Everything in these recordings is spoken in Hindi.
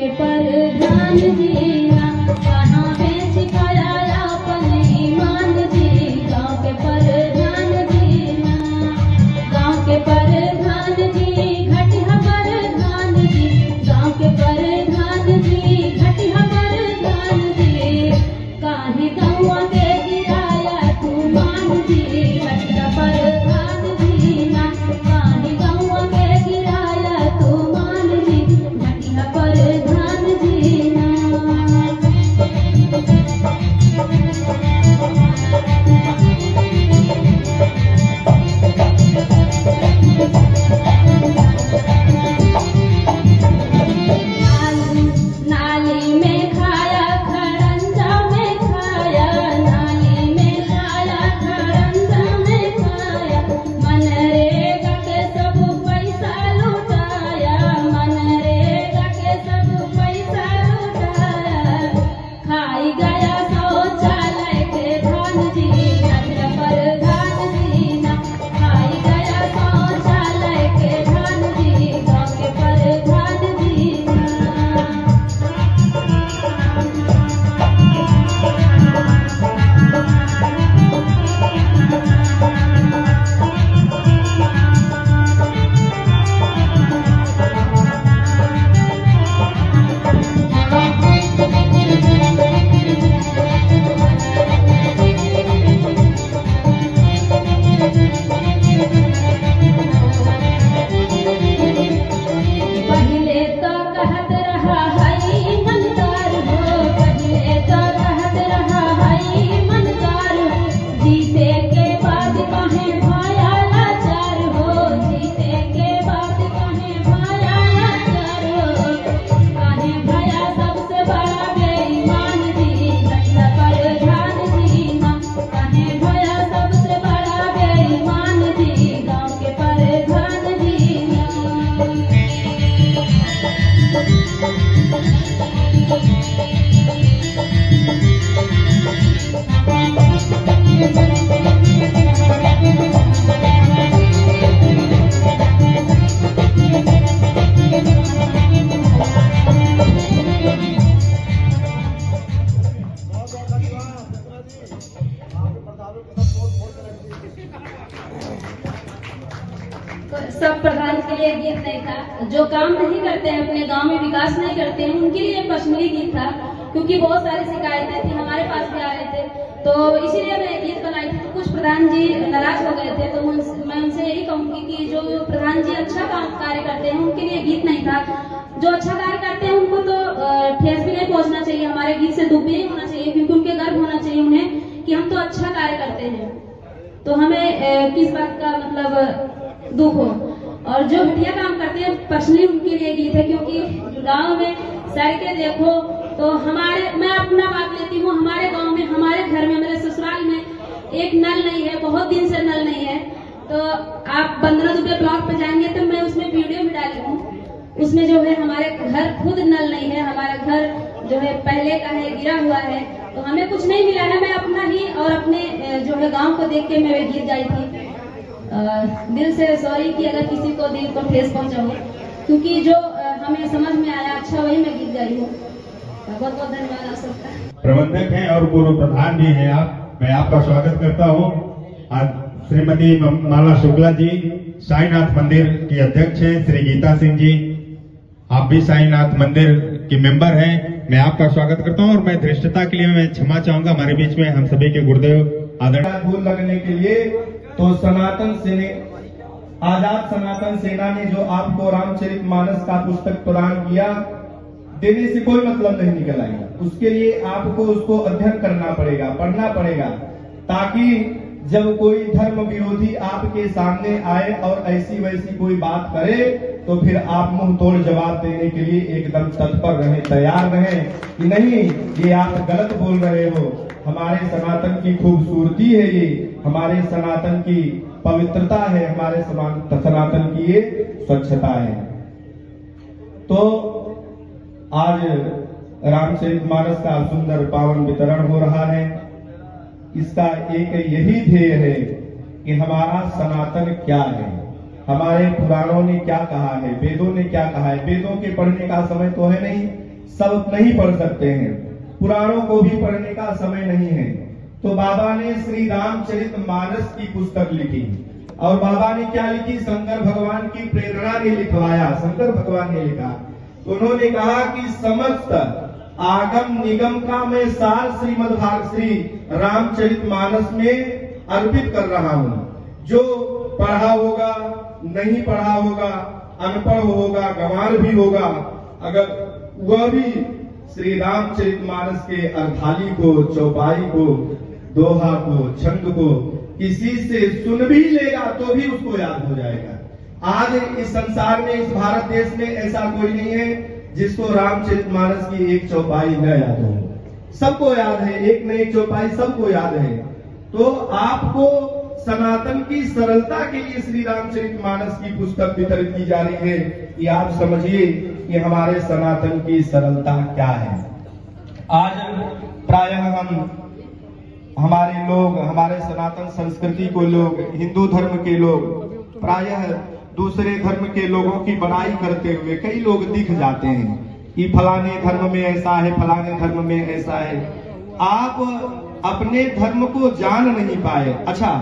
के प्रधान जी ना, कहाँ बेच खाया अपन ईमान जी। गाँव के प्रधान जी ना, गाँव के प्रधान जी, घटिया प्रधान जी। गाँव के प्रधान जी, घटिया प्रधान जी। काहे गौवा के गिराया तू मान जी। घटिया प्रधान जी ना, काहे गौवा के गिराया तू मान जी। घटिया प्रधान जी ना। नाली में खाया खड़ंजा में खाया, नाली में खाया खड़ंजा में खाया। मनरेगा के सब पैसा लुटाया, मनरेगा के सब पैसा लुटाया। खाई गया शौचालय के धान जी। घटिया प्रधान जी ना, खाई गया शौचालय के धान जी। गाँव के प्रधान जी ना। पहिले तो कहत रहा हई मनकार हो, पहिले तो कहत रहा हई मनकार हो। जीते के बाद कहे भाया लाचार हो, जीते के बाद कहे भाया लाचार हो। कहे भया सबसे बड़ा बेईमान जी। घटिया प्रधान जी ना, कहे भया सबसे बड़ा बेईमान जी। गाँव के प्रधान जी ना। सब प्रधान के लिए गीत नहीं था। जो काम नहीं करते हैं, अपने गांव में विकास नहीं करते हैं, उनके लिए कश्मीरी गीत था। क्योंकि बहुत सारी शिकायतें थी, हमारे पास भी आ रहे थे, तो इसीलिए मैं गीत बनाई थी। तो कुछ प्रधान जी नाराज हो गए थे, तो मैं उनसे यही कहूंगी कि जो प्रधान जी अच्छा काम कार्य करते हैं, उनके लिए गीत नहीं था। जो अच्छा कार्य करते हैं उनको तो ठेस भी नहीं पहुंचना चाहिए, हमारे गीत से दुख भी नहीं होना चाहिए, क्योंकि उनके गर्व होना चाहिए उन्हें कि हम तो अच्छा कार्य करते हैं। तो हमें किस बात का मतलब दुख हो। और जो घटिया काम करते हैं, पर्सनली उनके लिए गीत है। क्योंकि गांव में सड़कें देखो तो मैं अपना बात लेती हूँ, हमारे गांव में, हमारे घर में, मेरे ससुराल में एक नल नहीं है, बहुत दिन से नल नहीं है। तो आप 15 रुपये ब्लॉक पे जाएंगे तो मैं उसमें वीडियो भी डाली हूँ। उसमें जो है हमारे घर खुद नल नहीं है, हमारा घर जो है पहले का है, गिरा हुआ है। तो हमें कुछ नहीं मिला है। मैं अपना ही और अपने जो है गाँव को देख के मैं वे गीत गाई थी। दिल से सॉरी कि अगर किसी को दिल को ठेस पहुंचा हो, क्योंकि जो हमें समझ में आया अच्छा वही मैं गीत गाई हूँ। बहुत बहुत धन्यवाद आप सबका। प्रबंधक हैं और पूर्व प्रधान भी हैं आप, मैं आपका स्वागत करता हूँ। आज श्रीमती माला शुक्ला जी साईनाथ मंदिर की अध्यक्ष हैं, श्री गीता सिंह जी आप भी साईनाथ मंदिर के मेंबर हैं, मैं आपका स्वागत करता हूँ। और मैं धृष्टता के लिए मैं क्षमा चाहूंगा, हमारे बीच में हम सभी के गुरुदेव आदरणीय फूल लगने के लिए तो आजाद सनातन सेना ने जो आपको रामचरितमानस का पुस्तक प्रदान किया, देने से कोई मतलब नहीं निकल आएगा। उसके लिए आपको उसको अध्ययन करना पड़ेगा, पढ़ना पड़ेगा, ताकि जब कोई धर्म विरोधी आपके सामने आए और ऐसी वैसी कोई बात करे तो फिर आप मुंह तोड़ जवाब देने के लिए एकदम तत्पर रहें, तैयार रहें कि नहीं ये आप गलत बोल रहे हो। हमारे सनातन की खूबसूरती है, ये हमारे सनातन की पवित्रता है, हमारे सनातन की ये स्वच्छता है। तो आज रामचरितमानस का सुंदर पावन वितरण हो रहा है। इसका एक यही ध्येय है कि हमारा सनातन क्या है, हमारे पुराणों ने क्या कहा है, वेदों ने क्या कहा है। वेदों के पढ़ने का समय तो है नहीं, सब नहीं पढ़ सकते हैं, पुराणों को भी पढ़ने का समय नहीं है। तो बाबा ने श्री रामचरितमानस की पुस्तक लिखी और बाबा ने क्या लिखी, शंकर भगवान की प्रेरणा ने लिखवाया। शंकर भगवान ने लिखा तो उन्होंने कहा कि समस्त आगम निगम का मैं सार श्री रामचरितमानस में अर्पित कर रहा हूं। जो पढ़ा होगा, नहीं पढ़ा होगा, अनपढ़ होगा, गंवार भी होगा, अगर वह भी श्री रामचरितमानस के अर्थाली को, चौपाई को, दोहा को, छंद को किसी से सुन भी लेगा तो भी उसको याद हो जाएगा। आज इस संसार में, इस भारत देश में ऐसा कोई नहीं है जिसको रामचरितमानस की एक चौपाई न याद हो। सबको याद है, एक न एक चौपाई सबको याद है। तो आपको सनातन की सरलता के लिए श्री रामचरितमानस की पुस्तक वितरित की जा रही है कि आप समझिए कि हमारे सनातन की सरलता क्या है। आज प्रायः हमारे लोग, हमारे सनातन संस्कृति को लोग, हिंदू धर्म के लोग प्रायः दूसरे धर्म के लोगों की बड़ाई करते हुए कई लोग दिख जाते हैं कि फलाने धर्म में ऐसा है, फलाने धर्म में ऐसा है। आप अपने धर्म को जान नहीं पाए। अच्छा,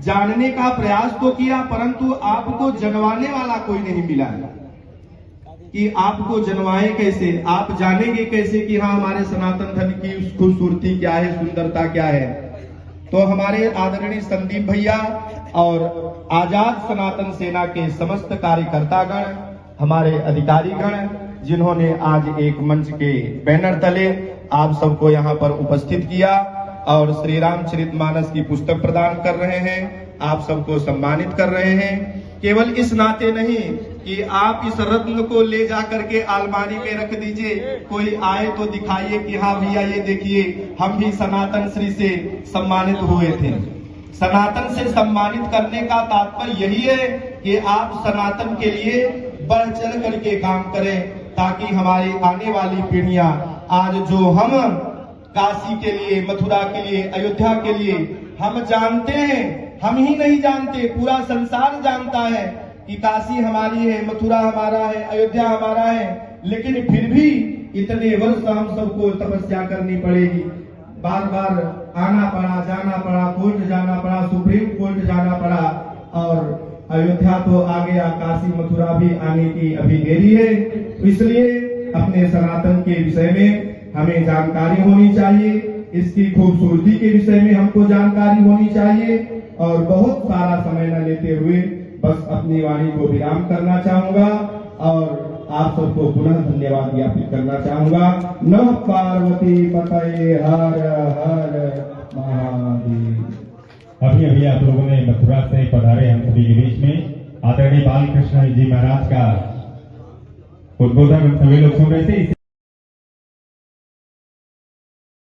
जानने का प्रयास तो किया परंतु आपको जनवाने वाला कोई नहीं मिला कि आपको जनवाए कैसे, आप जानेंगे कैसे कि हाँ हमारे सनातन धर्म की खूबसूरती क्या है, सुंदरता क्या है। तो हमारे आदरणीय संदीप भैया और आजाद सनातन सेना के समस्त कार्यकर्तागण, हमारे अधिकारीगण, जिन्होंने आज एक मंच के बैनर तले आप सबको यहाँ पर उपस्थित किया और श्री रामचरितमानस की पुस्तक प्रदान कर रहे हैं, आप सबको सम्मानित कर रहे हैं। केवल इस नाते नहीं कि आप इस रत्न को ले जा करके अलमारी में रख दीजिए, कोई आए तो दिखाइए कि हाँ भैया ये देखिए हम भी सनातन श्री से सम्मानित हुए थे। सनातन से सम्मानित करने का तात्पर्य यही है कि आप सनातन के लिए बढ़ चढ़ करके काम करें, ताकि हमारी आने वाली पीढ़ियां आज जो हम काशी के लिए, मथुरा के लिए, अयोध्या के लिए हम जानते हैं, हम ही नहीं जानते, पूरा संसार जानता है कि काशी हमारी है, मथुरा हमारा है, अयोध्या हमारा है, लेकिन फिर भी इतने वर्ष हम सबको तपस्या करनी पड़ेगी। बार बार आना पड़ा, जाना पड़ा, कोर्ट जाना पड़ा, सुप्रीम कोर्ट जाना पड़ा और अयोध्या तो आ गया, काशी मथुरा भी आने की अभी देरी है। इसलिए अपने सनातन के विषय में हमें जानकारी होनी चाहिए, इसकी खूबसूरती के विषय में हमको जानकारी होनी चाहिए और बहुत सारा समय न लेते हुए बस अपनी वाणी को विराम करना चाहूंगा और आप सबको पुनः धन्यवाद ज्ञापित करना चाहूंगा। नमः पार्वती पतये हर हर महादेव। अभी अभी आप लोगों ने मथुरा से पधारे हम सभी के बीच में आदरणीय बालकृष्ण जी महाराज का उद्बोधन हम सभी लोग सुन रहे थे।